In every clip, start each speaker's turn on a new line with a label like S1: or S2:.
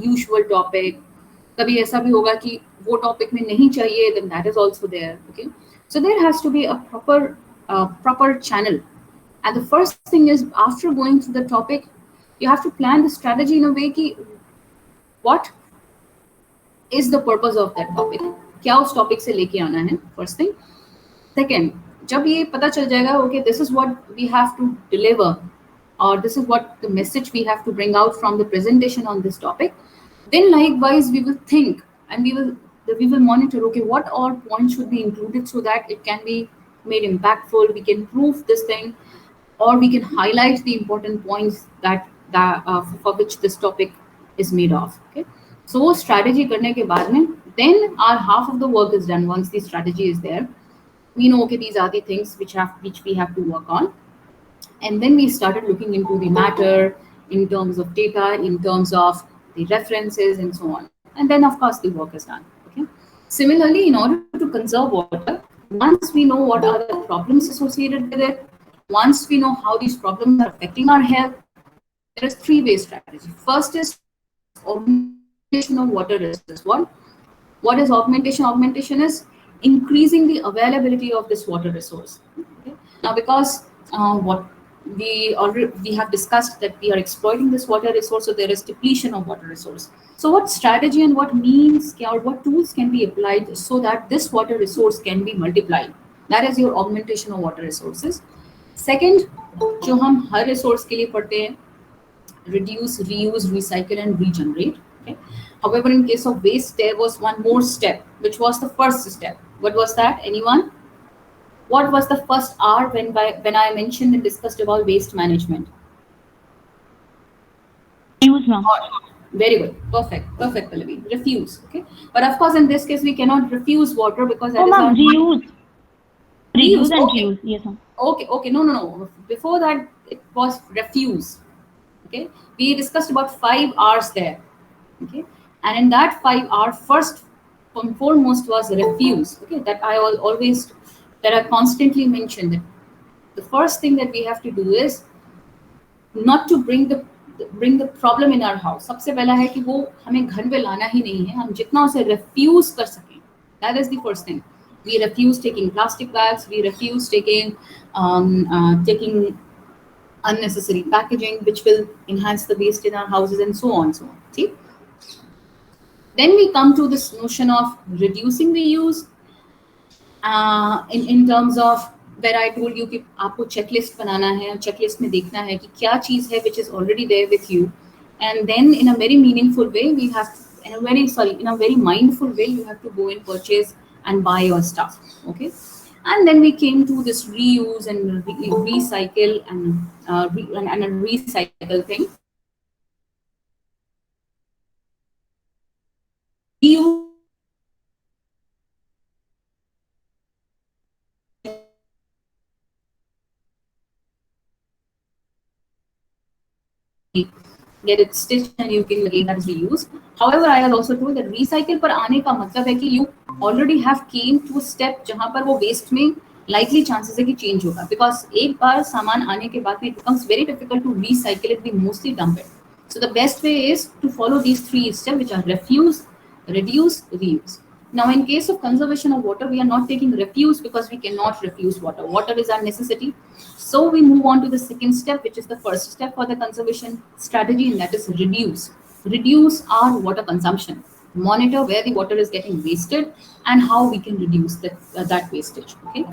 S1: usual topic. कभी ऐसा भी होगा कि वो टॉपिक में नहीं चाहिए, then that is also there. Okay, so there has to be a proper channel. And the first thing is, after going through the topic, you have to plan the strategy in a way कि what is the purpose of that topic, क्या उस topic से लेके आना है, first thing. Second, जब ये पता चल जाएगा, okay, this is what we have to deliver, or this is what the message we have to bring out from the presentation on this topic, then likewise we will think, and we will monitor, okay, what all points should be included so that it can be made impactful, we can prove this thing, or we can highlight the important points that for which this topic is made of. Okay, so वो strategy करने के बाद में, then our half of the work is done. Once the strategy is there, we know, okay, these are the things which we have to work on, and then we started looking into the matter in terms of data, in terms of the references, and so on. And then, of course, the work is done. Okay. Similarly, in order to conserve water, once we know what are the problems associated with it, once we know how these problems are affecting our health, there is three-way strategy. First is augmentation of water resources. What is augmentation? Augmentation is increasing the availability of this water resource. Okay. Now, because what we have discussed that we are exploiting this water resource, so there is depletion of water resource. So, what strategy and what means or what tools can be applied so that this water resource can be multiplied? That is your augmentation of water resources. Second, जो हम हर resource के लिए पढ़ते हैं, reduce, reuse, recycle, and regenerate. Okay. However, in case of waste, there was one more step, which was the first step. What was that? Anyone? What was the first R when I mentioned and discussed about waste management?
S2: Use, ma'am.
S1: Very good. Perfect, Pallavi. Refuse. Okay. But of course, in this case, we cannot refuse water because that
S2: Oh,
S1: is
S2: ma'am,
S1: our
S2: reuse. Reuse and
S1: Okay.
S2: reuse. Yes, ma'am.
S1: Okay. No. Before that, it was refuse. Okay. We discussed about 5 R's there. Okay, and in that 5 R, first and foremost was refuse. Okay, that I constantly mention that the first thing that we have to do is not to bring the problem in our house. सबसे पहला है कि वो हमें घर में लाना ही नहीं है, हम जितना उसे refuse कर सकें. That is the first thing. We refuse taking plastic bags. We refuse taking unnecessary packaging, which will enhance the waste in our houses, and so on. See? Then we come to this notion of reducing the use in terms of where I told you कि आपको checklist बनाना है, checklist में देखना है कि क्या चीज़ है which is already there with you, and then in a very meaningful way in a very mindful way you have to go and purchase and buy your stuff. Okay, and then we came to this reuse and recycle and a recycle thing. Reuse get it stitched and you can again that is reuse. However, I have also told that recycle पर आने का मतलब है कि you already have came to a step जहाँ पर वो waste में likely chances है कि change होगा, because एक बार सामान आने के बाद it becomes very difficult to recycle it, we mostly dump it. So the best way is to follow these 3 steps, which are refuse, reduce, reuse. Now, in case of conservation of water, we are not taking refuse because we cannot refuse water. Water is our necessity. So we move on to the second step, which is the first step for the conservation strategy, and that is reduce. Reduce our water consumption. Monitor where the water is getting wasted and how we can reduce that wastage. Okay.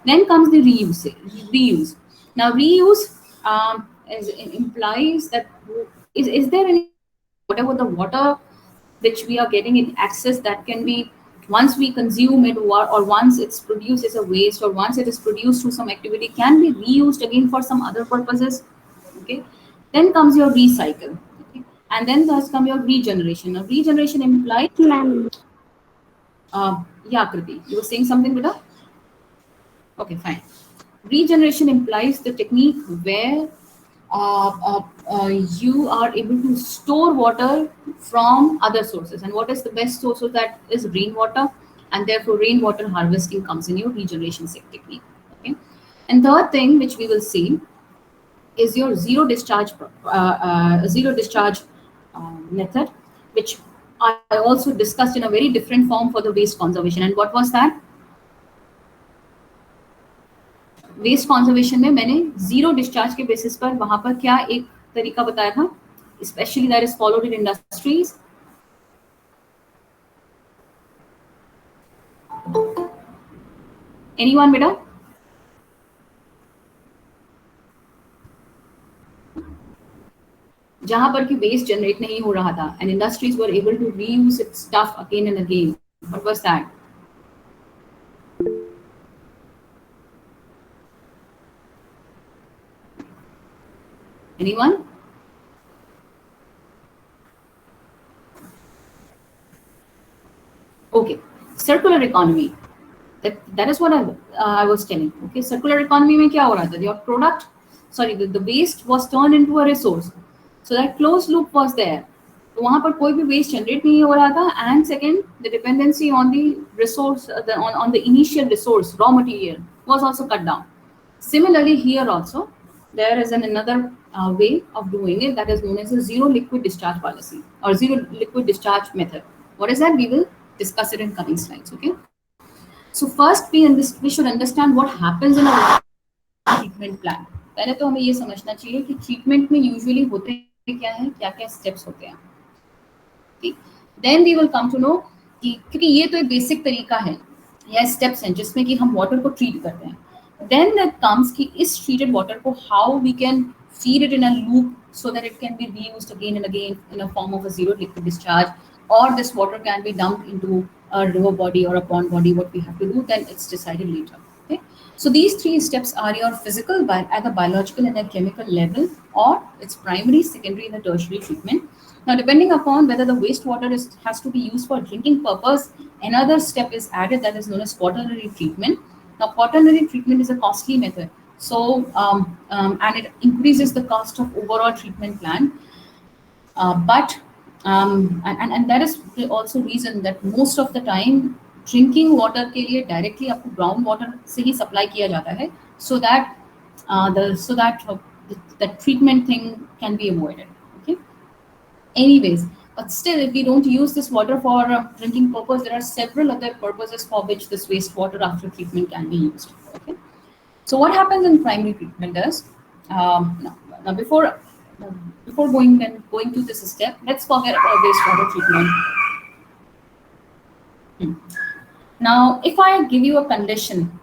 S1: Then comes the reuse. Reuse. Now, reuse implies that is there any whatever the water which we are getting in access that can be, once we consume it or once it's produced as a waste or once it is produced through some activity, can be reused again for some other purposes. Okay, then comes your recycle. Okay? And then does come your regeneration. Now regeneration implies
S2: Ma'am.
S1: Yeah, Kriti, you were saying something, Beta? Okay, fine. Regeneration implies the technique where you are able to store water from other sources. And what is the best source of that is rainwater, and therefore rainwater harvesting comes in your regeneration technique. Okay. And third thing which we will see is your zero discharge method, which I also discussed in a very different form for the waste conservation. And what was that? Waste conservation में मैंने zero discharge के basis पर वहां पर क्या एक तरीका बताया था, specially that is followed in industries. Anyone बेटा? जहां पर कि वेस्ट जनरेट नहीं हो रहा था and industries were able to reuse its stuff again and again. What was that? Anyone? Okay, circular economy. That is what I was telling. Okay, circular economy में क्या हो रहा था? Your product, sorry, the waste was turned into a resource. So that closed loop was there. तो वहाँ पर कोई भी waste generate नहीं हो रहा था. And second, the dependency on the resource, on the initial resource, raw material, was also cut down. Similarly, here also, there is another way of doing it that is known as a zero liquid discharge policy or zero liquid discharge method. What is that? We will discuss it in coming slides. Okay. So first, we should understand what happens in a treatment plan. पहले तो हमें ये समझना चाहिए कि treatment में usually होते क्या है, क्या क्या स्टेप्स होते हैं. Then we will come to know कि क्योंकि ये तो एक बेसिक तरीका है या स्टेप्स हैं जिसमें कि हम वाटर को ट्रीट करते हैं. Then that comes कि इस treated water को how we can feed it in a loop so that it can be reused again and again in a form of a zero liquid discharge, or this water can be dumped into a river body or a pond body. What we have to do, then it's decided later. Okay, so these three steps are your physical at the biological and the chemical level, or it's primary, secondary, and the tertiary treatment. Now, depending upon whether the wastewater has to be used for drinking purpose, another step is added that is known as quaternary treatment. Now, quaternary treatment is a costly method, so and it increases the cost of overall treatment plan. But that is also reason that most of the time drinking water के लिए directly आपको ground water से ही supply किया जाता है, so that the treatment thing can be avoided. Okay. Anyways, but still, if we don't use this water for drinking purpose, there are several other purposes for which this wastewater after treatment can be used. Okay. So what happens in primary treatment is, now before going to this step, let's forget about wastewater treatment. Now, if I give you a condition,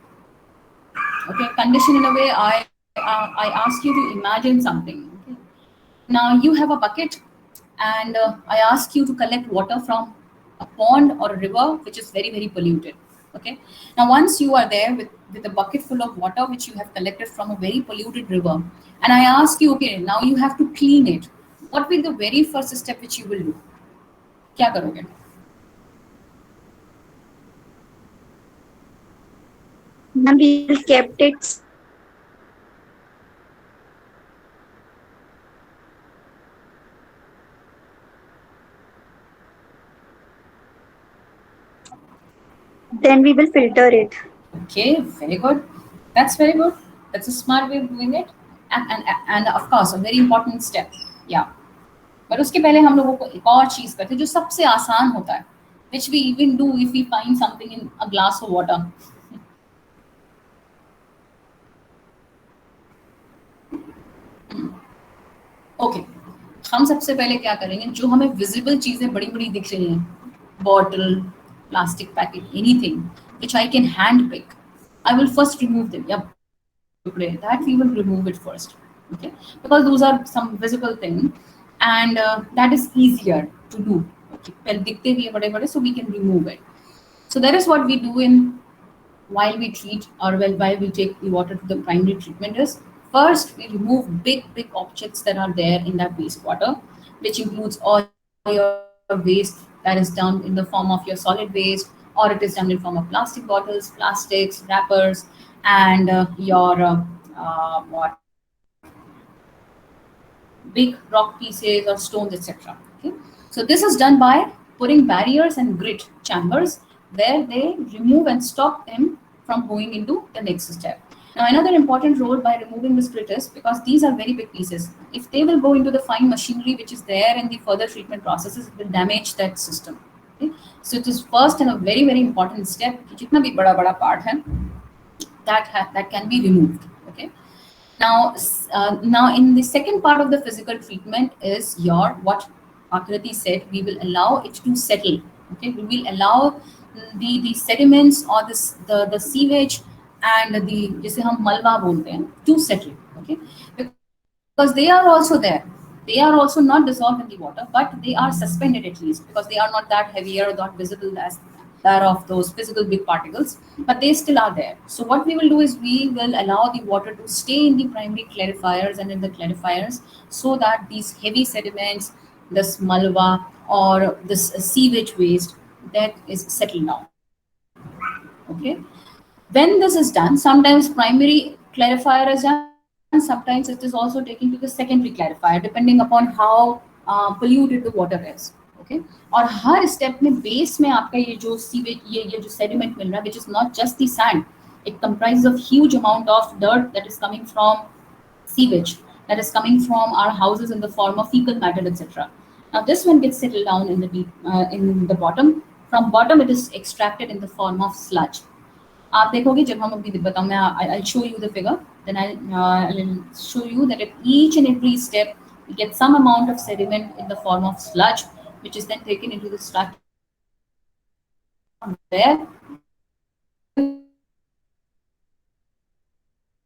S1: okay, condition in a way, I ask you to imagine something. Okay. Now you have a bucket, and I ask you to collect water from a pond or a river which is very, very polluted. Okay. Now, once you are there with a bucket full of water which you have collected from a very polluted river, and I ask you, okay, now you have to clean it. What will the very first step which you will do? क्या करोगे?
S3: We kept it. Then we will filter it.
S1: Okay, very good. That's very good. That's a smart way of doing it. And of course, a very important step. Yeah. But उसके पहले हम लोगों को एक और चीज करते हैं जो सबसे आसान होता है, which we even do if we find something in a glass of water. Okay. हम सबसे पहले क्या करेंगे, जो हमें विजिबल चीजें बड़ी बड़ी दिख रही हैं, bottle, plastic packet, anything which I can hand pick, I will first remove them. Yeah, that we will remove it first. Okay, because those are some visible thing, and that is easier to do. Okay, well, dikhte bhi hai bade bade, so we can remove it. So that is what we do in while we treat or while we take the water to the primary treatment is first we remove big objects that are there in that wastewater, which includes all your waste that is done in the form of your solid waste, or it is done in form of plastic bottles, plastics, wrappers, and your what big rock pieces or stones, etc. Okay, so this is done by putting barriers and grit chambers where they remove and stop them from going into the next step. Now, another important role by removing the splitters, because these are very big pieces. If they will go into the fine machinery which is there in the further treatment processes, it will damage that system. Okay? So it is first and a very very important step. कि जितना भी बड़ा बड़ा part है, that can be removed. Okay. Now in the second part of the physical treatment is your what Akriti said. We will allow it to settle. Okay, we will allow the sediments or the sewage and the जिसे हम मलबा बोलते हैं to settle. Okay, because they are also there. They are also not dissolved in the water, but they are suspended at least because they are not that heavy or not visible as that of those physical big particles, but they still are there. So what we will do is we will allow the water to stay in the primary clarifiers and in the clarifiers so that these heavy sediments, this malva or this sewage waste, that is settled down. Okay. When this is done, sometimes primary clarifier is done, sometimes it is also taken to the secondary clarifier, depending upon how polluted the water is. Okay, और हर step में base में आपका ये जो sewage ये जो sediment मिल रहा है, which is not just the sand, it comprises of huge amount of dirt that is coming from sewage, that is coming from our houses in the form of fecal matter, etc. Now this one gets settled down in the deep, in the bottom. From bottom, it is extracted in the form of sludge. आप देखोगे जब हम अभी बताऊँ मैं I'll show you the figure, then I'll show you that at each and every step we get some amount of sediment in the form of sludge, which is then taken into the sludge. There,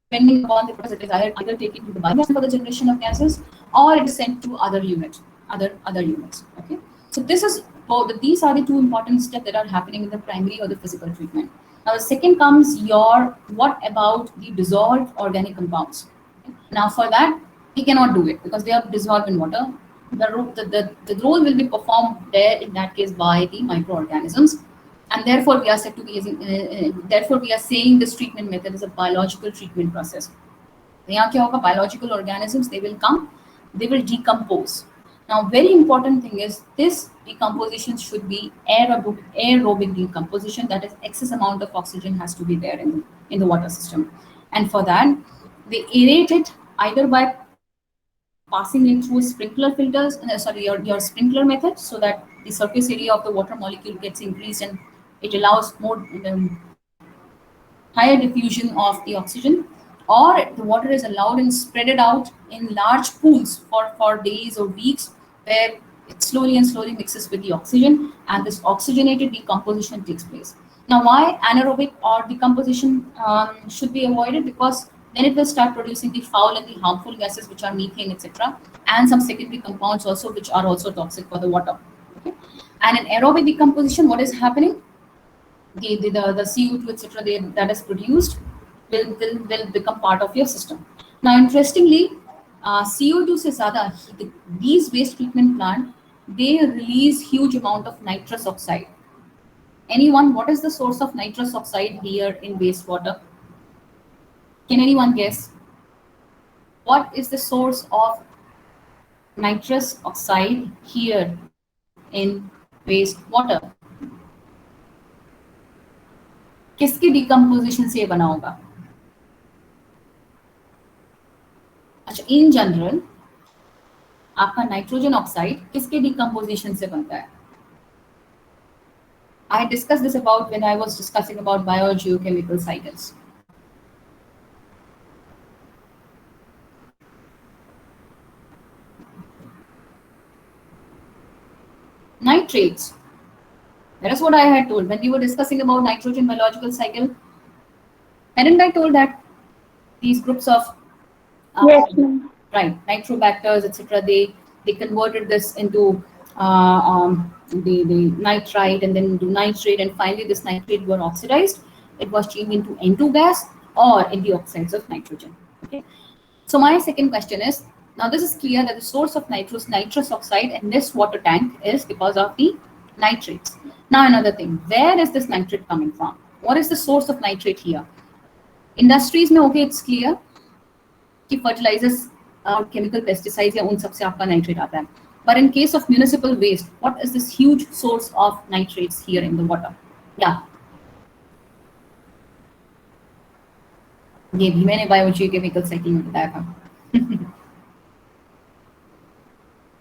S1: depending upon the process, it is either taken to the biomass for the generation of gases, or it is sent to other units, other units. Okay, so these are the two important steps that are happening in the primary or the physical treatment. Now, the second comes what about the dissolved organic compounds? Okay? Now, for that, we cannot do it because they are dissolved in water. The role will be performed there in that case by the microorganisms, and therefore we are said to be using. Therefore, we are saying this treatment method is a biological treatment process. यहाँ क्या होगा? Biological organisms, they will come, they will decompose. Now, very important thing is this decomposition should be aerobic decomposition. That is, excess amount of oxygen has to be there in the water system, and for that, they aerate it either by passing it through sprinkler filters, your sprinkler method, so that the surface area of the water molecule gets increased and it allows more higher diffusion of the oxygen, or the water is allowed and spread it out in large pools for days or weeks, where it slowly and slowly mixes with the oxygen, and this oxygenated decomposition takes place. Now, why anaerobic or decomposition should be avoided? Because then it will start producing the foul and the harmful gases, which are methane, etc., and some secondary compounds also, which are also toxic for the water. Okay? And in aerobic decomposition, what is happening? The CO2, etc., that is produced will become part of your system. Now, interestingly, CO2 से ज़्यादा these waste treatment plant, they release huge amount of nitrous oxide. Anyone, what is the source of nitrous oxide here in wastewater? Can anyone guess? What is the source of nitrous oxide here in wastewater? किसकी decomposition से ये बना होगा? अच्छा, in general आपका nitrogen oxide किसके decomposition से बनता है? I discussed this about when I was discussing about biogeochemical cycles. Nitrates. That is what I had told when we were discussing about nitrogen biological cycle. Hadn't I told that these groups of
S3: Yes, ma'am.
S1: right, nitrobacters, etc., they converted this into the nitrite and then into nitrate, and finally this nitrate were oxidized. It was changed into N2 gas or in the oxides of nitrogen. Okay. So my second question is, now this is clear that the source of nitrous oxide in this water tank is because of the nitrates. Now another thing, where is this nitrate coming from? What is the source of nitrate here? Industries में okay, it's clear कि fertilizers और chemical pesticides या उन सब से आपका nitrate आता है. But in case of municipal waste, what is this huge source of nitrates here in the water? Yeah. ये भी मैंने बायोलॉजी केमिकल साइकिल में बताया था.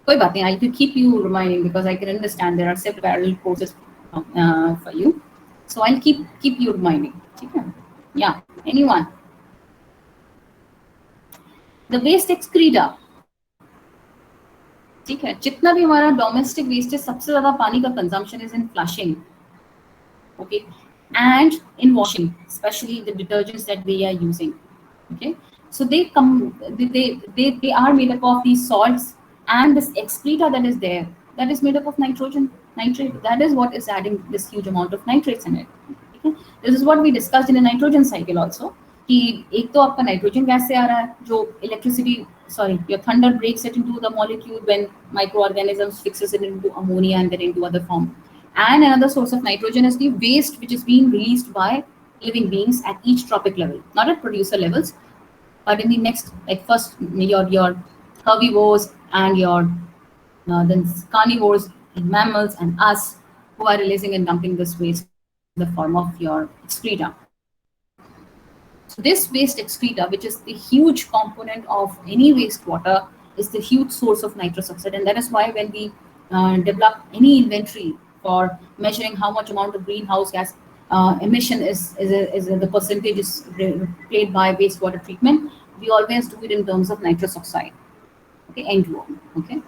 S1: कोई बात नहीं, I will keep you reminding because I can understand there are several parallel courses for you, so I'll keep you reminding. ठीक है? Yeah, anyone? The waste excreta. ठीक है, जितना भी हमारा डोमेस्टिक वेस्ट है, सबसे ज्यादा पानी का consumption is in flushing, okay, and in washing, especially the detergents that we are using. Okay, so they are made up of these salts, and this excreta that is there, that is made up of nitrate. That is what is adding this huge amount of nitrates in it. Okay, this is what we discussed in the nitrogen cycle also, कि एक तो आपका nitrogen gas से आ रहा है जो your thunder breaks it into the molecule when microorganisms fixes it into ammonia and then into other form. And another source of nitrogen is the waste which is being released by living beings at each trophic level, not at producer levels, but in the next, like first your herbivores and your then carnivores, mammals and us, who are releasing and dumping this waste in the form of your excreta. So this waste excreta, which is the huge component of any wastewater, is the huge source of nitrous oxide, and that is why when we develop any inventory for measuring how much amount of greenhouse gas emission is the percentage is played by wastewater treatment, we always do it in terms of nitrous oxide, okay, N2O, okay.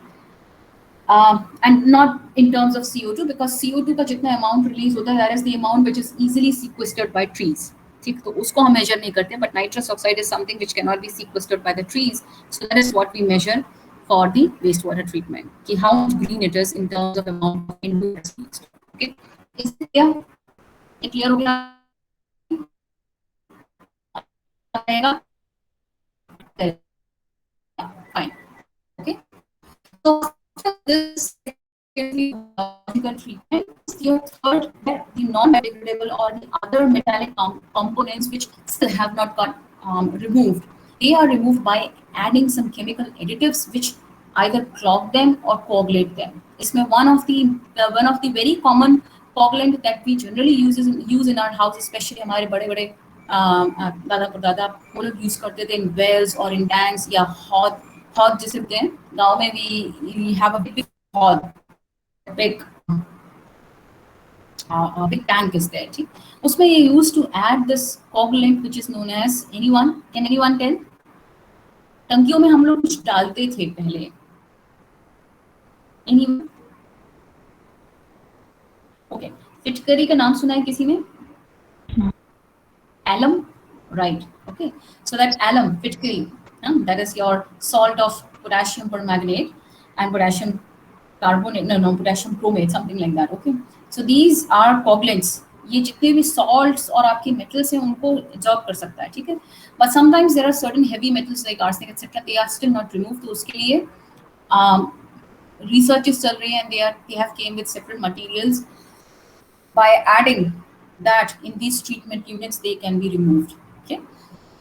S1: And not in terms of CO2, because CO2 का जितना amount release होता है, that is the amount which is easily sequestered by trees. ठीक, तो उसको हम measure नहीं करते, but nitrous oxide is something which cannot be sequestered by the trees, so that is what we measure for the wastewater treatment, कि how much green it is in terms of amount of N2O that's released. Okay, is it clear? ये clear हो गया? Fine. Okay. So after this biological treatment, your third, the non-biodegradable or the other metallic components which still have not got removed, they are removed by adding some chemical additives which either clog them or coagulate them. इसमें one of the very common coagulant that we generally use in our house, especially हमारे बड़े-बड़े दादा परदादा वो लोग use करते थे in wells or in tanks या hod जिसे कहते हैं गाँव में we have a big hod, big tank is there. ठीक, उसमें ये used to add this coagulant which is known as, can anyone tell? टंकियों में हम लोग कुछ डालते थे पहले. Anyone? Okay, फिटकरी का नाम सुना है किसी ने? Alum, right? Okay, so that alum, fitkari, that is your salt of potassium permanganate and potassium carbonate, no, potassium chromate, something like that. Okay, so these are coagulants. ये जितने भी salts और आपके metals हैं उनको absorb कर सकता है, ठीक है? But sometimes there are certain heavy metals like arsenic, etc. They are still not removed. तो उसके लिए researches चल रही हैं and they have came with separate materials. By adding that in these treatment units, they can be removed. Okay,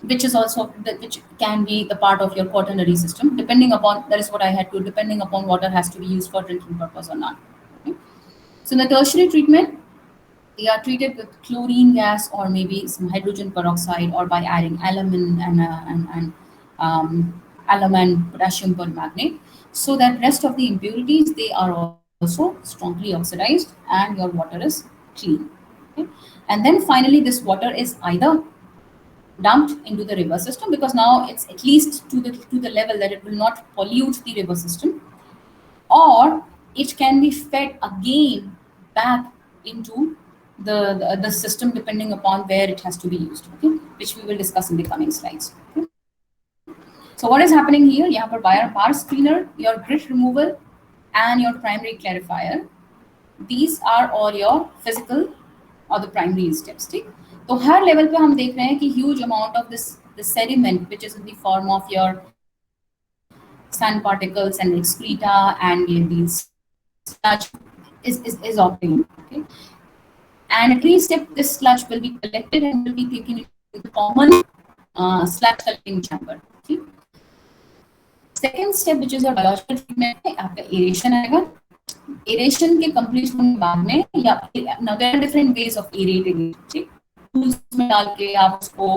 S1: which is also which can be the part of your quaternary system, depending upon, that is what I had to, depending upon water has to be used for drinking purpose or not. Okay? So in the tertiary treatment, they are treated with chlorine gas or maybe some hydrogen peroxide, or by adding alum and potassium permanganate, so that rest of the impurities, they are also strongly oxidized and your water is clean. Okay? And then finally this water is either dumped into the river system, because now it's at least to the level that it will not pollute the river system, or it can be fed again back into the system, depending upon where it has to be used, okay, which we will discuss in the coming slides. Okay? So what is happening here? यहाँ पर bar screener, your grit removal and your primary clarifier, these are all your physical or the primary steps. ठीक, तो हर level पे हम देख रहे हैं कि huge amount of this sediment which is in the form of your sand particles and excreta and these sludge is obtained. Okay, and at every step this sludge will be collected and will be taken into the common sludge collecting chamber. Okay? Second step, which is your biological treatment, है आपका aeration आएगा. Aeration के complete होने के बाद में, या now there are different ways of aerating. ठीक, tools में डाल के आप उसको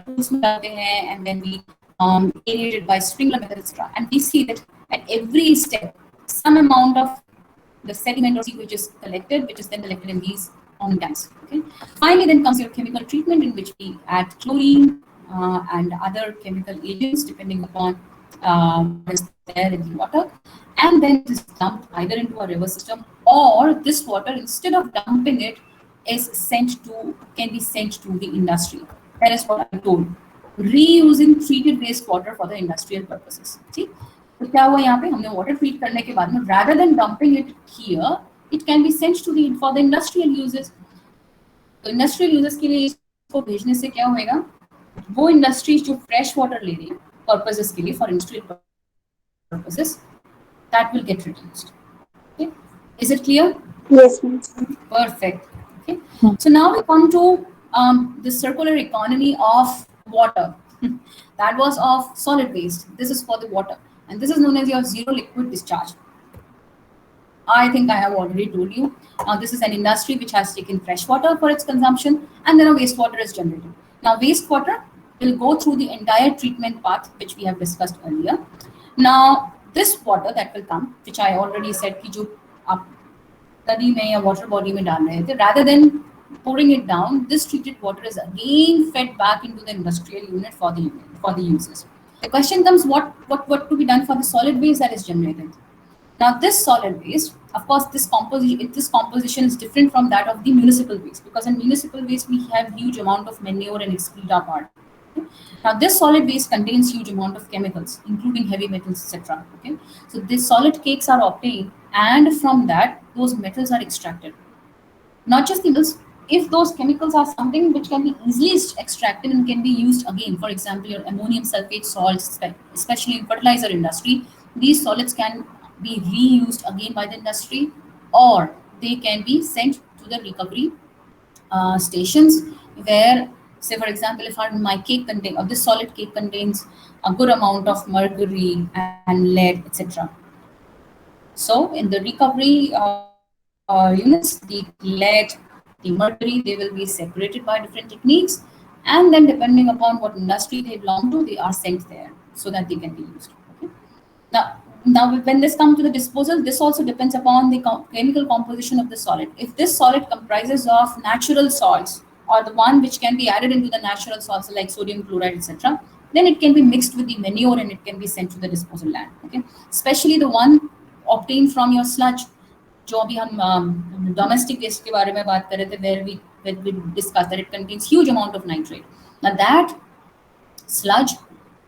S1: tools में डालते हैं, and then we aerate it by sprinkler method, etc. And we see that at every step, some amount of the sediment or which is collected, which is then collected in these tanks. Okay. Finally, then comes your chemical treatment, in which we add chlorine and other chemical agents depending upon what is there in the water, and then it is dumped either into a river system, or this water, instead of dumping it, is can be sent to the industry. That is what I told. Reusing treated wastewater for the industrial purposes. ठीक? तो क्या हुआ यहाँ पे, हमने water treat करने के बाद में, rather than dumping it here, it can be sent to the for the industrial uses. तो industrial uses के लिए इसको भेजने से क्या होएगा, वो industries जो fresh water ले रही है purposes के लिए, for industrial purposes, that will get reduced. Okay, is it clear?
S3: Yes, ma'am.
S1: Perfect. Okay, so now we come to the circular economy of water. That was of solid waste. This is for the water, and this is known as your zero liquid discharge. I think I have already told you. Now, this is an industry which has taken fresh water for its consumption, and then a wastewater is generated. Now, wastewater will go through the entire treatment path, which we have discussed earlier. Now, this water that will come, which I already said, कि जो आप नदी में या water body में डाल रहे थे, rather than pouring it down, this treated water is again fed back into the industrial unit for the uses. The question comes, what to be done for the solid waste that is generated? Now, this solid waste, of course, this composition is different from that of the municipal waste, because in municipal waste we have huge amount of manure and excreta part. Okay? Now, this solid waste contains huge amount of chemicals, including heavy metals, etc. Okay, so these solid cakes are obtained, and from that, those metals are extracted. Not just the metals. If those chemicals are something which can be easily extracted and can be used again, for example, your ammonium sulfate salts, especially in fertilizer industry, these solids can be reused again by the industry, or they can be sent to the recovery stations, where, say for example, if my cake contain, or this solid cake contains a good amount of mercury and lead, etc. So in the recovery units, the lead, the mercury, they will be separated by different techniques, and then depending upon what industry they belong to, they are sent there so that they can be used. Okay? Now, when this comes to the disposal, this also depends upon the chemical composition of the solid. If this solid comprises of natural salts, or the one which can be added into the natural salts like sodium chloride, etc., then it can be mixed with the manure and it can be sent to the disposal land. Okay, especially the one obtained from your sludge. जो अभी हम domestic waste के बारे में बात कर रहे थे, where we discussed that it contains huge amount of nitrate. Now that sludge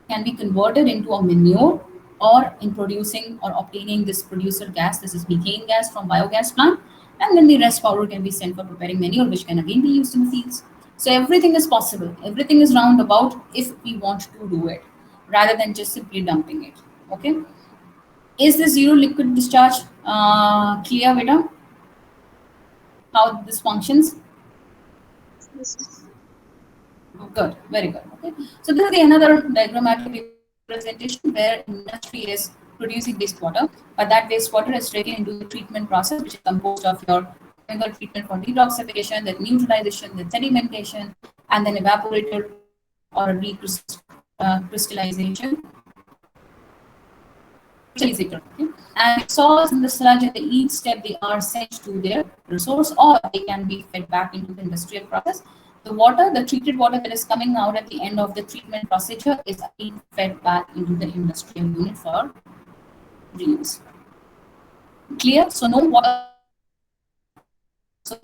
S1: can be converted into a manure, or in producing or obtaining this producer gas. This is methane gas from biogas plant, and then the rest powder can be sent for preparing manure, which can again be used in the fields. So everything is possible. Everything is roundabout if we want to do it, rather than just simply dumping it. Okay. Is this zero liquid discharge clear, Veda? How this functions? Good, very good. Okay. So this is another diagrammatic representation where industry is producing wastewater, but that wastewater is taken into the treatment process, which is composed of your chemical treatment for detoxification, then neutralization, then sedimentation, and then evaporated or crystallization. Okay? And salts in the sludge at each step, they are sent to their resource, or they can be fed back into the industrial process. The water, the treated water that is coming out at the end of the treatment procedure, is again fed back into the industrial unit for reuse. Clear? So no water. So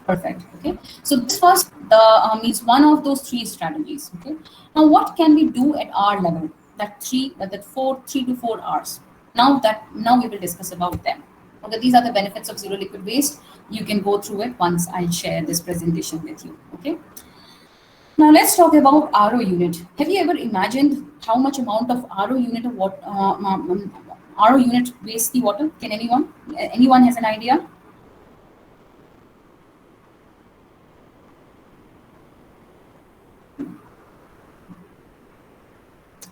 S1: perfect. Okay, so this was the means one of those three strategies. Okay, now what can we do at our level? That 3 to 4 hours. Now we will discuss about them. Okay, these are the benefits of zero liquid waste. You can go through it once I share this presentation with you. Okay. Now let's talk about RO unit. Have you ever imagined how much amount of RO unit of what RO unit wastes the water? Can anyone has an idea?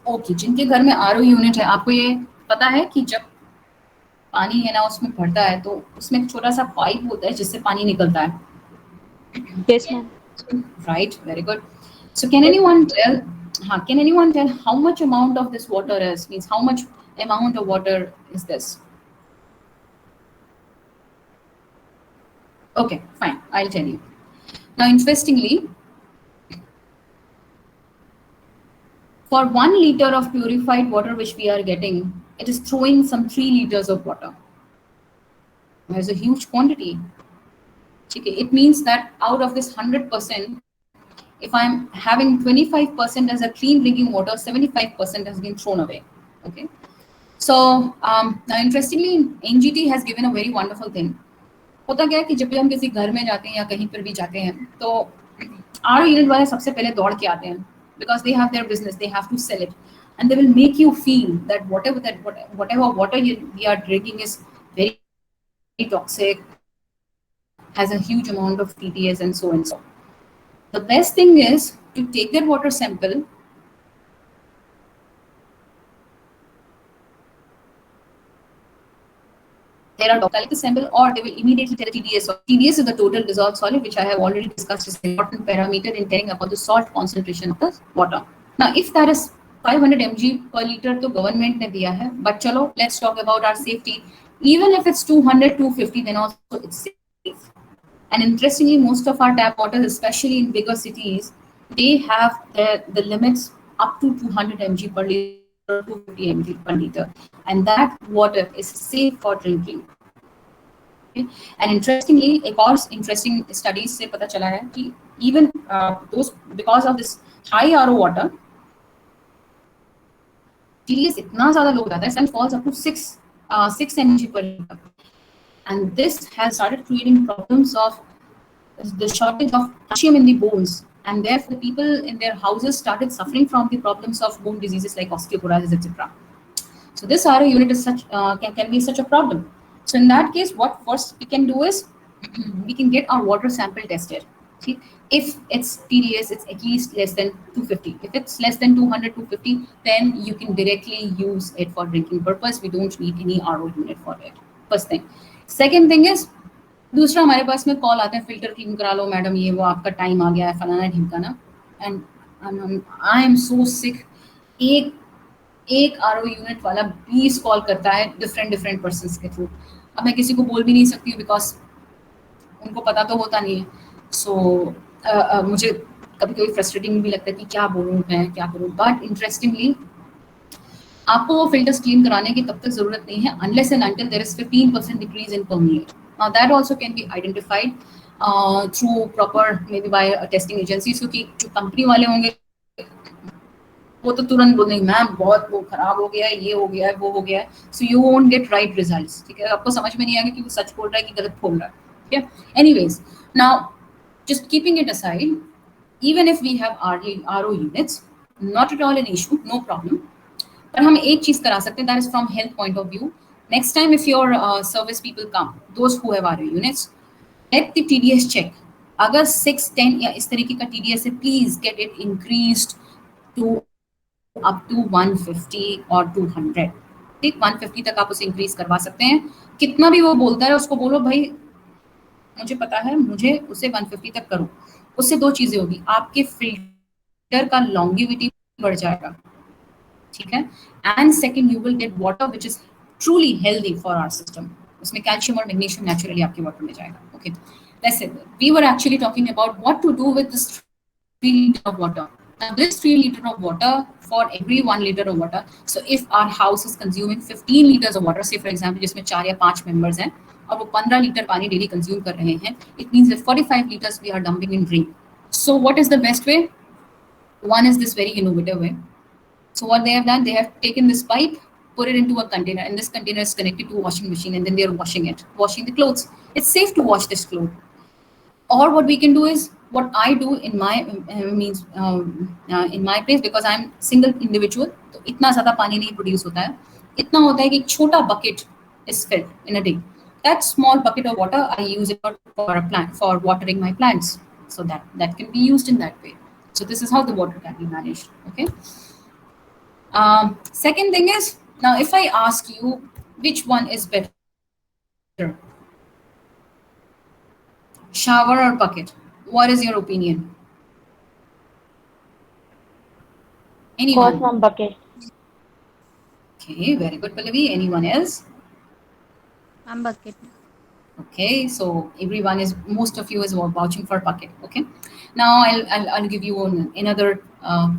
S1: Okay, जिनके घर में RO unit है, आपको ये पता है कि जब पानी है ना उसमें भरता है तो उसमें एक छोटा सा पाइप होता है जिससे पानी निकलता है,
S3: Yes, ma'am.
S1: right? Very good. So can anyone tell, can anyone tell how much amount of this water is, means how much amount of water is this? Okay, fine, I'll tell you. Now, interestingly, for 1 liter of purified water which we are getting, it is throwing some 3 liters of water. There's a huge quantity. Okay, it means that out of this 100%, if I'm having 25% as a clean drinking water, 75% has been thrown away. Okay. So now interestingly, NGT has given a very wonderful thing. होता क्या है कि जब भी हम किसी घर में जाते हैं या कहीं पर भी जाते हैं तो आर यूनिट वाले सबसे पहले दौड़ के आते हैं, because they have their business, they have to sell it, and they will make you feel that whatever water we are drinking is very toxic, has a huge amount of TTS and so and so. The best thing is to take their water sample, there are calculate sample, or they will immediately tell TDS. So TDS is the total dissolved solid, which I have already discussed is an important parameter in telling about the salt concentration of the water. Now, if that is 500 mg per liter, to government ne diya hai, but chalo, let's talk about our safety. Even if it's 200, 250, then also it's safe. And interestingly, most of our tap water, especially in bigger cities, they have the limits up to 200 mg per liter, 250 mg per liter, and that water is safe for drinking. Okay? And interestingly, एक और interesting studies से पता चला है कि even those, because of this high RO water, TDS इतना ज़्यादा low जाता है, sometimes falls up to 6 mg per liter, and this has started creating problems of the shortage of calcium in the bones, and therefore the people in their houses started suffering from the problems of bone diseases like osteoporosis, etc. So this RO unit is can be such a problem. So in that case, what first we can do is we can get our water sample tested. See, if it's TDS, it's at least less than 250. If it's less than 200, 250, then you can directly use it for drinking purpose. We don't need any RO unit for it. First thing. Second thing is, दूसरा हमारे पास में call आते हैं, filter clean करा लो madam, ये वो आपका time आ गया है, फलाना ढिमकाना, एंड आई एम सो सिक. एक आरओ यूनिट वाला 20 कॉल करता है डिफरेंट पर्सन्स के थ्रू. अब मैं किसी को बोल भी नहीं सकती हूँ बिकॉज उनको पता तो होता नहीं है. सो मुझे कभी कभी फ्रस्ट्रेटिंग भी लगता है कि क्या बोलूँ मैं, क्या करूँ. बट इंटरेस्टिंगली आपको वो फिल्टर्स क्लीन कराने की तब तक जरूरत नहीं है unless and until there is 15% decrease in permeate. Now that also can be identified through proper, maybe by a testing agency. क्योंकि जो कंपनी वाले होंगे वो तो तुरंत बोलेंगे मैम बहुत वो खराब हो गया है, ये हो गया है, वो हो गया है. So you won't get right results. ठीक है, आपको समझ में नहीं आएगा कि वो सच बोल रहा है कि गलत बोल रहा है. ठीक है. Anyways, now just keeping it aside, even if we have RO units, not at all an issue, no problem. पर हम एक चीज करा सकते हैं, that is from health point of view. Next time if your service people come, those who have RO units, let the TDS check. अगर 6, 10 या इस तरीके का TDS है, please get it increased to up to 150 और 200. ठीक, 150 तक आप उसे इंक्रीज करवा सकते हैं. कितना भी वो बोलता है उसको बोलो भाई मुझे पता है, मुझे उसे 150 तक करो. उससे दो चीजें होगी, आपके फिल्टर का लॉन्गिविटी बढ़ जाएगा. ठीक है. And second, you will get water which is truly healthy for our system. उसमें कैल्शियम और मैग्नीशियम नेचुरली आपके वाटर में जाएगा. Okay, that's it. We were actually talking about what to do with this 3 liter of water. Now this 3 liter of water for every 1 liter of water. So if our house is consuming 15 liters of water, say for example जिसमें 4 या 5 members हैं और वो 15 litre पानी daily consume कर रहे हैं, it means that 45 liters we are dumping in drain. So what is the best way? One is this very innovative way. So what they have done, they have taken this pipe, put it into a container, and this container is connected to a washing machine, and then they are washing the clothes. It's safe to wash this clothes. Or what we can do is, what I do in my in my place, because I'm single individual, तो इतना ज़्यादा पानी नहीं produce होता है. इतना होता है कि एक छोटा bucket is filled in a day. That small bucket of water I use it for a plant, for watering my plants. So that can be used in that way. So this is how the water can be managed. Okay. Second thing is, now if I ask you which one is better, shower or bucket, what is your opinion?
S3: Of course,
S1: Anyone?
S3: ma'am, bucket.
S1: Okay, very good, Pallavi. Anyone else?
S4: I'm bucket.
S1: Okay, so everyone is, most of you is vouching for bucket. Okay, now I'll give you another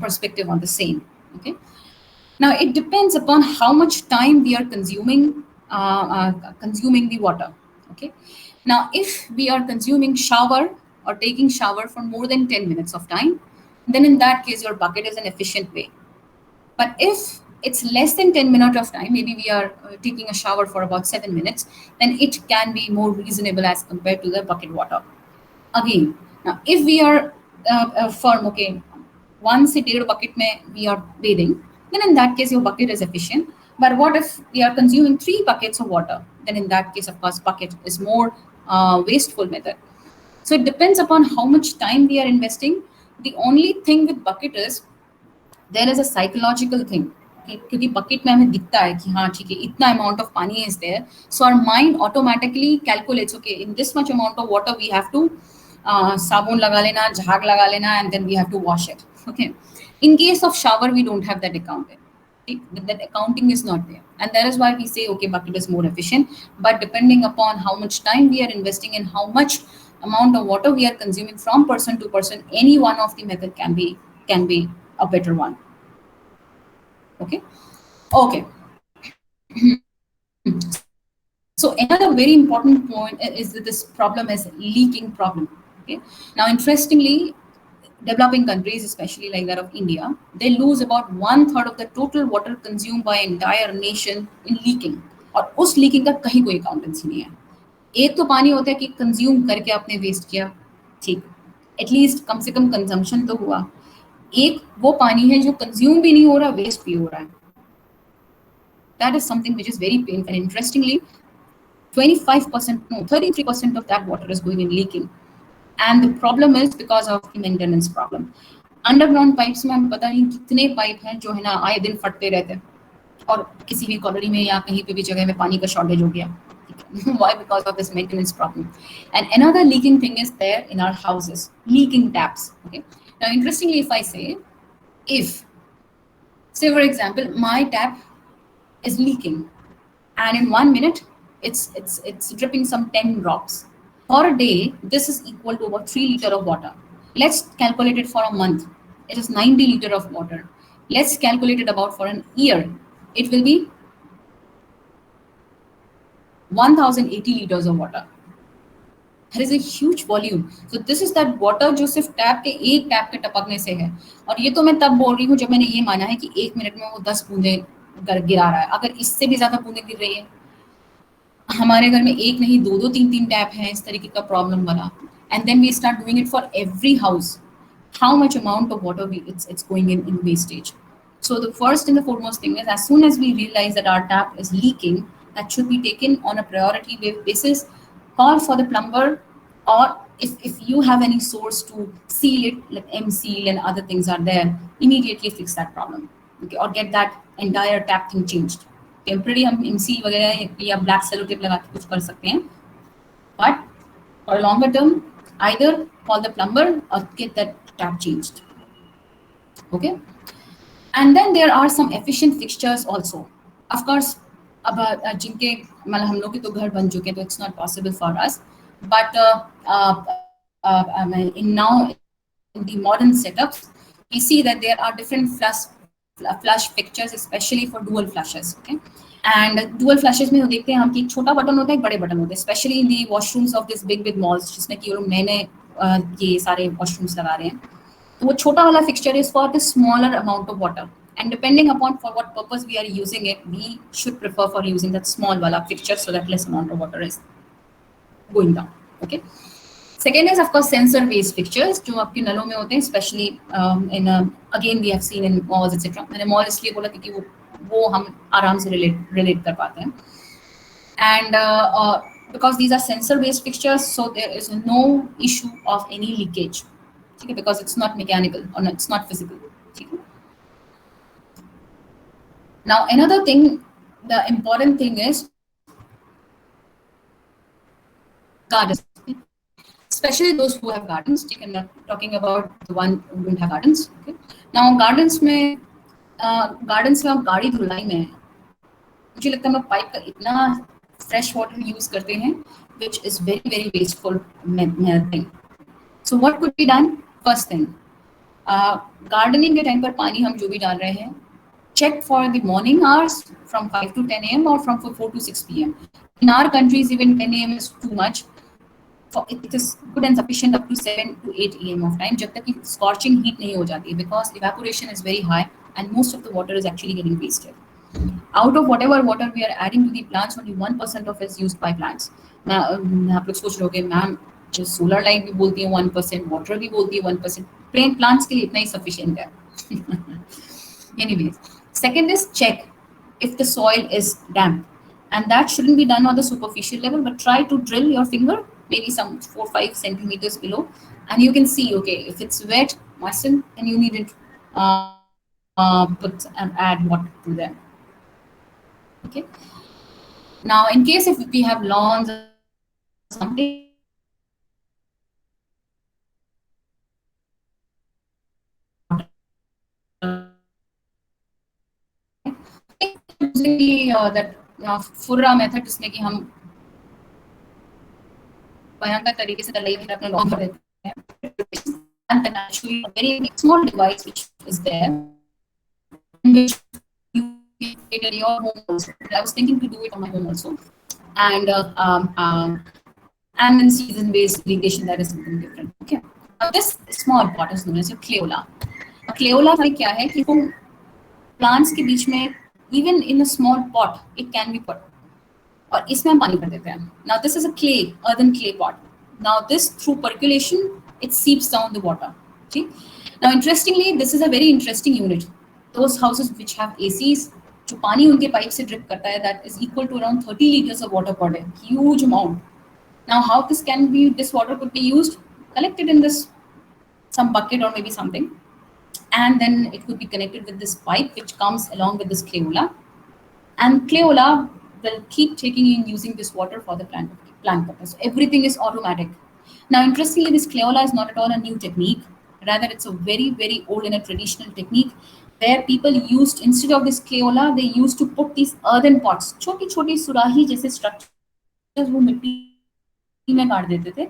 S1: perspective on the same. Okay, now it depends upon how much time we are consuming the water. Okay, now if we are consuming shower or taking shower for more than 10 minutes of time, then in that case your bucket is an efficient way. But if it's less than 10 minutes of time, maybe we are taking a shower for about 7 minutes, then it can be more reasonable as compared to the bucket water. Again, now if we are firm, okay, one से डेढ़ bucket में we are bathing, then in that case your bucket is efficient. But what if we are consuming 3 buckets of water? Then in that case, of course, bucket is more wasteful method. So it depends upon how much time we are investing. The only thing with bucket is there is a psychological thing, क्योंकि bucket में हमें दिखता है कि हाँ ठीक है इतना amount of paani is there, so our mind automatically calculates okay in this much amount of water we have to साबुन लगा लेना, झाग लगा लेना, and then we have to wash it. Okay, in case of shower we don't have that accounted. That accounting is not there, and that is why we say okay bucket is more efficient. But depending upon how much time we are investing and how much amount of water we are consuming from person to person, any one of the method can be a better one. Okay, okay. So another very important point is that this problem is leaking problem. Okay, now interestingly, developing countries, especially like that of India, they lose about 1/3 of the total water consumed by entire nation in leaking. और उस leaking का कहीं कोई accountancy नहीं है. एक तो पानी होता है कि कंज्यूम करके आपने वेस्ट किया, ठीक, एटलीस्ट कम से कम कंजम्पशन तो हुआ. एक वो पानी है जो कंज्यूम भी नहीं हो रहा, वेस्ट भी हो रहा है. That is something which is very painful. And interestingly, 25%, no, 33% of that water is going in leaking. And the problem is because of the maintenance problem. Underground pipes में हम पता नहीं कितने पाइप हैं जो है ना आए दिन फटते रहते हैं, और किसी भी कॉलोनी में या कहीं पे भी जगह में पानी का शॉर्टेज हो गया. Why? Because of this maintenance problem. And another leaking thing is there in our houses, leaking taps. Okay. Now, interestingly, if I say, say for example, my tap is leaking, and in 1 minute it's dripping some 10 drops. For a day, this is equal to about 3 liters of water. Let's calculate it for a month. It is 90 liters of water. Let's calculate it about for an year. It will be 1080 liters of water. That is a huge volume. So this is that water जो सिर्फ tap के एक tap के टपकने से है. और ये तो मैं तब बोल रही हूँ जब मैंने ये माना है कि 1 मिनट में वो 10 बूंदे गिरा रहा है. अगर इससे भी ज्यादा बूंदे गिर रही है, हमारे घर में एक नहीं दो दो तीन तीन टैप हैं इस तरीके का प्रॉब्लम वाला, and then we start doing it for every house, how much amount of water it's going in wastage. So the first and the foremost thing is, as soon as we realize that our tap is leaking, that should be taken on a priority basis. Call for the plumber, or if you have any source to seal it, like M seal and other things are there, immediately fix that problem. Okay, or get that entire tap thing changed. Temporary हम MC वगैरह या black cello tape लगा के कुछ कर सकते हैं, but for longer term either call the plumber or get that tap changed. Okay, and then there are some efficient fixtures also. Of course, अब जिनके मतलब हम लोग के तो घर बन चुके हैं तो it's not possible for us, but in now in the modern setups we see that there are different flush fixtures, especially for dual flushes. Okay, and dual flushes में देखते हैं हम कि एक छोटा बटन होता है, एक बड़े बटन होते हैं, especially in the washrooms of this big malls जिसमें कि लोग नए ये सारे washrooms लगा रहे हैं. तो वो छोटा वाला fixture is for the smaller amount of water, and depending upon for what purpose we are using it, we should prefer for using that small wala fixture so that less amount of water is going down. Okay. Second is of course sensor based fixtures जो आपके नलों में होते हैं, especially in again we have seen in malls etc. मैंने mall इसलिए बोला क्योंकि वो हम आराम से relate कर पाते हैं, and because these are sensor based fixtures, so there is no issue of any leakage. ठीक है, because it's not mechanical or it's not physical. ठीक है. Now another thing, the important thing is gardens, especially those who have gardens. I'm not talking about the one who don't have gardens. Okay, now gardens में gardens में आप गाड़ी धुलाई में मुझे लगता है हम लोग पाइप का इतना फ्रेश वाटर यूज करते हैं which is very very wasteful thing. So what could be done? First thing, gardening के टाइम पर पानी हम जो भी डाल रहे हैं, check for the morning hours from 5 to 10 a.m. or from 4 to 6 p.m. In our countries, even 10 a.m. is too much. It is good and sufficient up to 7 to 8 a.m. of time, जब तक कि scorching heat नहीं हो जाती है, because evaporation is very high and most of the water is actually getting wasted. Out of whatever water we are adding to the plants, only 1% of it is used by plants. आप लोग सोच रहे हो ma'am जो solar light भी बोलती है 1%, water भी बोलती है 1%, प्लांट्स के लिए इतना ही सफिशिएंट है. Anyways, second is check if the soil is damp, and that shouldn't be done on the superficial level, but try to drill your finger maybe some 4-5 centimeters below, and you can see, okay, if it's wet, moisten, and you need to put and add water to them. Okay. Now, in case if we have lawns or something, that फुर्रा method, जिसमें कि हम भयंकर तरीके से दलाई में अपने lawn कर देते हैं, and then actually a very small device which is there, which you can in your home also. I was thinking to do it on my home also, and then season-based irrigation, that is something different. Okay, now this small pot is known as a clayola. A clayola में क्या है कि वो plants के बीच में even in a small pot it can be put, और इसमें हम पानी भर देते हैं. Now this is a earthen clay pot. Now this, through percolation, it seeps down the water. Okay. Now interestingly, this is a very interesting unit. Those houses which have ACs, जो पानी उनके पाइप से drip करता है, that is equal to around 30 liters of water per day. Huge amount. Now how this water could be used? Collected in this some bucket or maybe something, and then it could be connected with this pipe which comes along with this clayola, and clayola will keep taking in using this water for the plant purpose. So everything is automatic. Now interestingly, this clayola is not at all a new technique, rather it's a very very old and a traditional technique, where people used, instead of this clayola, they used to put these earthen pots, छोटी छोटी सुराही जैसे structures वो मिट्टी में काट देते थे,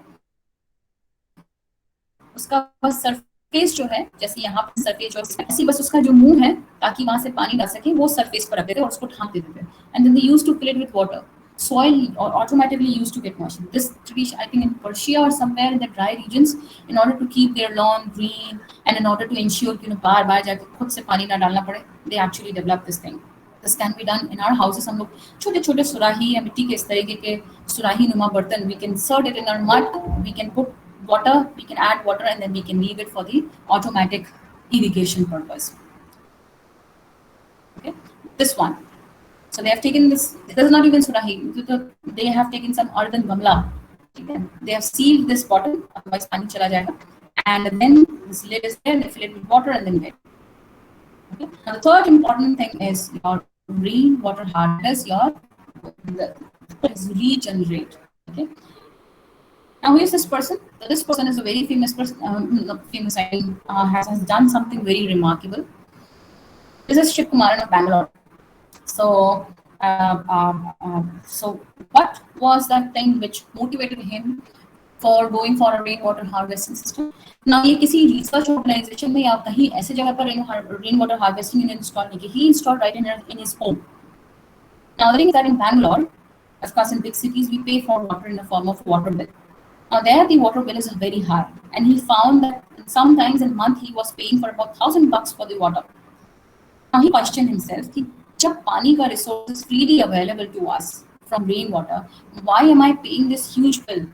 S1: उसका बस सरफेस जो है, जैसे यहाँ पर सरफेस जो ऐसी बस उसका जो मुंह है, ताकि वहां से पानी डाल सके, वो सरफेस पर रख देते और उसको ढांक देते थे, and then they used to fill it with water. Soil or automatically used to get moistened. This tradition, I think in Persia or somewhere in the dry regions, in order to keep their lawn green and in order to ensure कि बार बार जाके खुद से पानी ना डालना पड़े, they actually developed this thing. This can be done in our houses. हम लोग छोटे छोटे सुराही या मिट्टी के इस तरीके के सुराही नुमा बर्तन, we can insert it in our mud, we can put water, we can add water, and then we can leave it for the automatic irrigation purpose. Okay, this one. So they have taken this. This is not even surahi. They have taken some earthen gamla. Okay? They have sealed this bottle, otherwise pani chala jayega. And then this lid is there. They fill it with water and then wet. Okay. Now the third important thing is your rainwater harvest. Regenerate. Okay. Now who is this person? So this person is a very famous person. Famous, I mean, has done something very remarkable. This is Shiv Kumaran of Bangalore. So, so what was that thing which motivated him for going for a rainwater harvesting system? Now, ये किसी research organization में या कहीं ऐसे जगह पर rainwater harvesting unit install नहीं की. He installed right in his home. Now, the thing is that in Bangalore, of course, in big cities, we pay for water in the form of water bill. Now, there the water bill is very high, and he found that sometimes in a month he was paying for about $1,000 for the water. Now, he questioned himself, कि जब पानी का resource is freely available to us from rainwater, why am I paying this huge bill?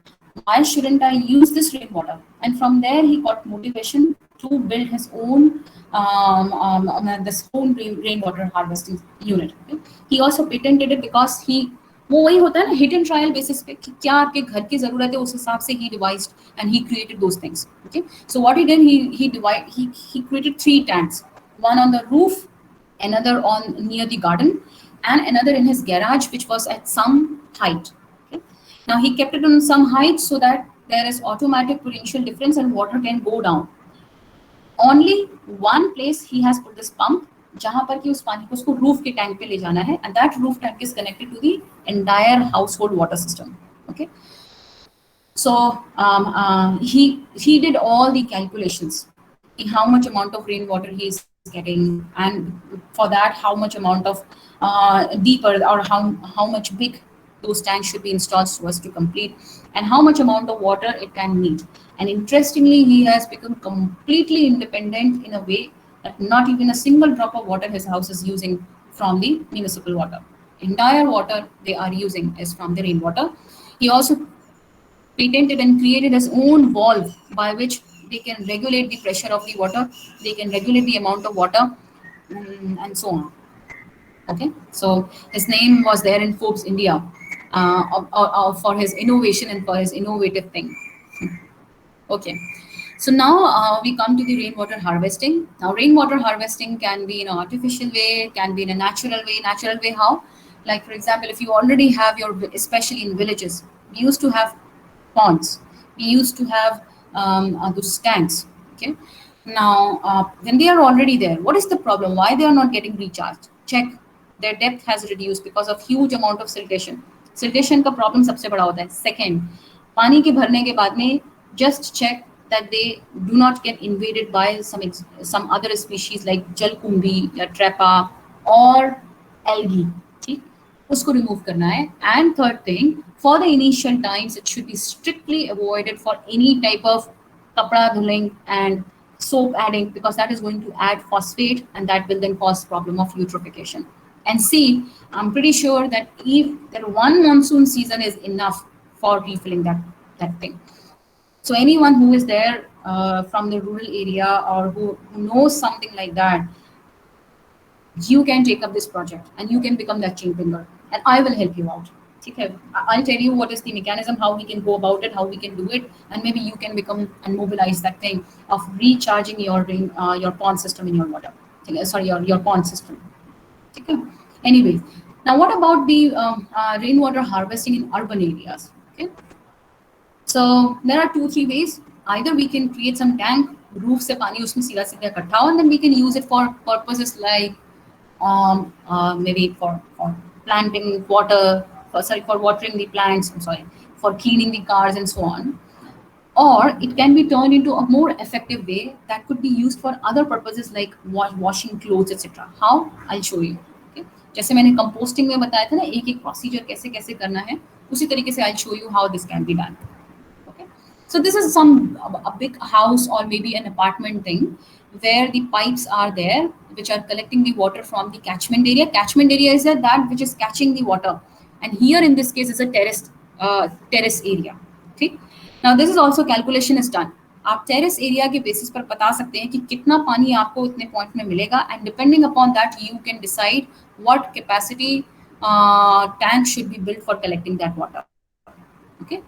S1: Why shouldn't I use this rainwater? And from there, he got motivation to build his own this home rainwater harvesting unit. Okay? He also patented it because वो वही होता है ना, hit and trial basis पे कि क्या आपके घर की जरूरत है, उस हिसाब से he devised and he created those things. Okay, so what he did, he created 3 tanks, one on the roof, another on near the garden, and another in his garage, which was at some height. Okay? Now he kept it on some height so that there is automatic potential difference and water can go down. Only one place he has put this pump, जहां पर कि उस पानी को उसको roof के tank पे ले जाना है, and that roof tank is connected to the entire household water system. Okay, so he did all the calculations, how much amount of rainwater he is getting, and for that how much amount of deeper or how much big those tanks should be installed so as to complete, and how much amount of water it can meet. And interestingly, he has become completely independent in a way that not even a single drop of water his house is using from the municipal water. Entire water they are using is from the rainwater. He also patented and created his own valve by which they can regulate the pressure of the water, they can regulate the amount of water, and so on. Okay, so his name was there in Forbes India for his innovation and for his innovative thing. Okay, so now we come to the rainwater harvesting. Now rainwater harvesting can be in an artificial way, can be in a natural way. Natural way how? Like for example, if you already have your, especially in villages, we used to have ponds, we used to have those tanks. Okay, now when they are already there, what is the problem? Why they are not getting recharged? Check, their depth has reduced because of huge amount of siltation. Siltation का problem सबसे बड़ा होता है. Second, पानी के भरने के बाद में just check that they do not get invaded by some other species like jalkumbhi या trappa or algae. ठीक, उसको remove करना है. And third thing, for the initial times, it should be strictly avoided for any type of kapda dhuling and soap adding, because that is going to add phosphate and that will then cause problem of eutrophication. And see, I'm pretty sure that if there one monsoon season is enough for refilling that thing. So anyone who is there from the rural area or who knows something like that, you can take up this project and you can become that chain bringer, and I will help you out. Okay, I'll tell you what is the mechanism, how we can go about it, how we can do it, and maybe you can become and mobilize that thing of recharging your pond system in your water. Sorry, your pond system. Okay. Anyway, now what about the rainwater harvesting in urban areas? Okay, so there are 2-3 ways. Either we can create some tank, roof se pani usme सीधा सीधा इकट्ठा हो, and then we can use it for purposes like maybe for planting water, for watering the plants, for cleaning the cars and so on. Or it can be turned into a more effective way that could be used for other purposes like washing clothes, etc. How? I'll show you. Okay? जैसे मैंने composting में बताया था ना, एक procedure कैसे कैसे करना है, उसी तरीके से I'll show you how this can be done. Okay? So this is a big house or maybe an apartment thing where the pipes are there which are collecting the water from the catchment area. Catchment area is that which is catching the water, and here in this case is a terrace area. Okay? Now this is also calculation is done. आप terrace area के basis पर बता सकते हैं कि कितना पानी आपको इतने point में मिलेगा, and depending upon that you can decide what capacity tank should be built for collecting that water. Okay,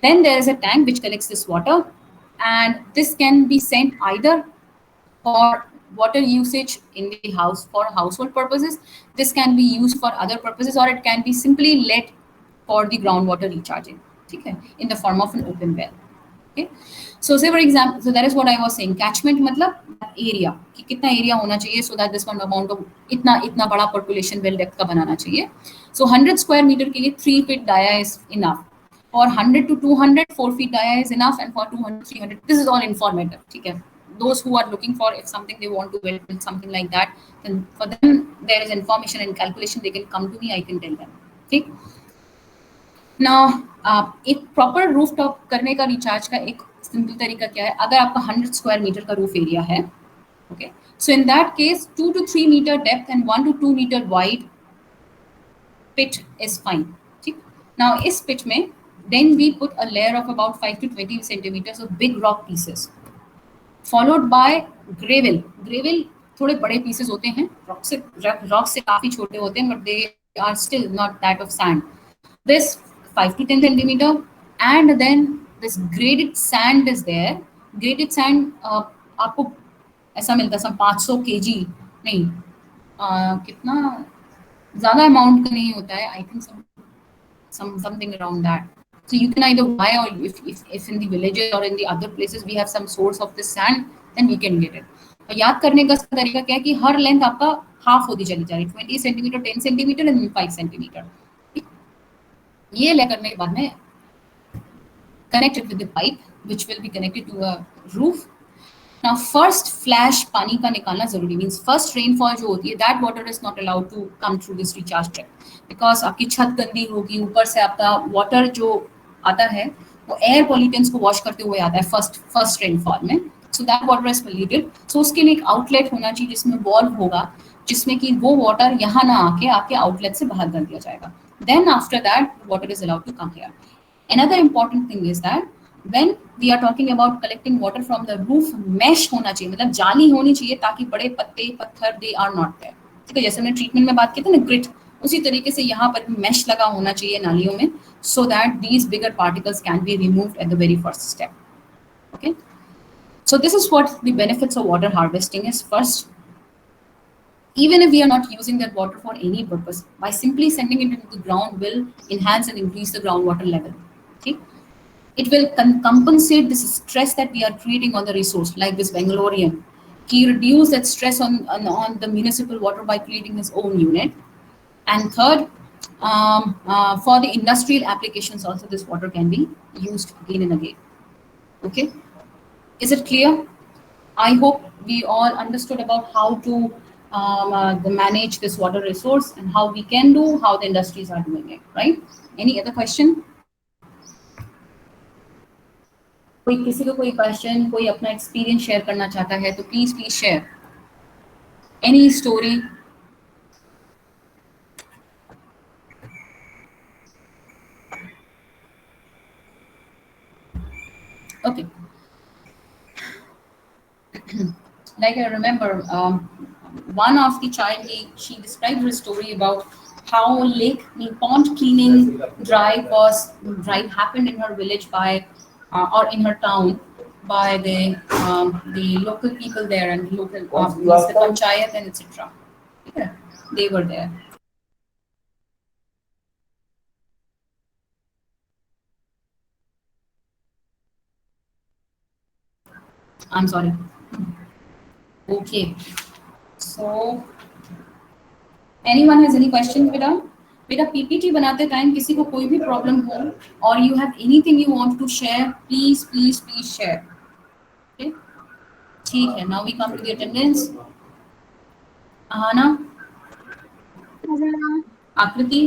S1: then there is a tank which collects this water, and this can be sent either for water usage in the house for household purposes. This can be used for other purposes, or it can be simply let for the groundwater recharging. Okay, in the form of an open well. Okay, so say for example, so that is what I was saying. Catchment मतलब area कि कितना area होना चाहिए so that this one amount of इतना बड़ा population well depth का बनाना चाहिए. So 100 square meter के लिए 3 feet dia is enough. For 100 to 200, 4 feet dia is enough, and for 200, 300, this is all informative. Okay, those who are looking for if something they want to build something like that, then for them there is information and calculation. They can come to me. I can tell them. Okay. Now, एक proper roof top करने का recharge का एक simple तरीका क्या है? अगर आपका 100 स्क्वायर मीटर का रूफ एरिया है, okay, so in that case 2 to 3 metre depth and 1 to 2 metre wide pit is fine. ठीक, नाउ इस पिच में then we put a layer of about 5 to 20 centimetres of big rock pieces, followed by gravel. Gravel थोड़े बड़े pieces होते हैं, rock से काफी छोटे होते हैं, but they are still not that of sand. This 5 to 10 centimeter, and then this graded sand is there. Graded sand आपको ऐसा मिलता है 500 kg नहीं, कितना ज़्यादा अमाउंट का नहीं होता है, I think something around that. So you can either buy, or if in the villages or in the other places we have some source of this sand, then we can get it. और याद करने का इसका तरीका क्या है कि हर length आपका हाफ होती चली जा रही है, 20 सेंटीमीटर, 10 सेंटीमीटर एंड 5 सेंटीमीटर. ये ले करने के बाद में connect it with the pipe which will be connected to a roof. Now first flash पानी का निकालना जरूरी, means first rainfall जो होती है, that water is not allowed to come through this recharge tract because आपकी छत गंदी होगी, ऊपर से आपका water जो आता है वो air pollutants को wash करते हुए आता है first rainfall में, so that water is polluted. So उसके लिए एक outlet होना चाहिए जिसमें valve होगा, जिसमें कि वो water यहाँ ना आके आपके outlet से बाहर कर दिया जाएगा. Then after that water is allowed to come here. Another important thing is that when we are talking about collecting water from the roof, mesh होना चाहिए, मतलब जाली होनी चाहिए ताकि बड़े पत्ते पत्थर they are not there. ठीक है, जैसे हमने ट्रीटमेंट में बात की थी ना ग्रिट, उसी तरीके से यहाँ पर भी mesh लगा होना चाहिए नालियों में, so that these bigger particles can be removed at the very first step. Okay, so this is what the benefits of water harvesting is. First, even if we are not using that water for any purpose, by simply sending it into the ground will enhance and increase the groundwater level. Okay, it will compensate this stress that we are creating on the resource, like this Bangalorean. He reduced that stress on the municipal water by creating his own unit. And third, for the industrial applications also, this water can be used again and again. Okay, is it clear? I hope we all understood about how to manage this water resource and how we can do, how the industries are doing it, right? Any other question? कोई किसी को कोई question, कोई अपना experience share करना चाहता है तो please share any story. Okay. Like I remember, one of the child, she described her story about how pond cleaning drive happened in her village by or in her town by the local people there and local means the panchayat and etc. Yeah, they were there. I'm sorry. Okay. So, anyone has any question, बेटा? बेटा PPT बनाते time किसी को कोई भी problem हो और you have anything you want to share, please share. Okay? ठीक है. Now we come to the attendance. Ahana, Akriti,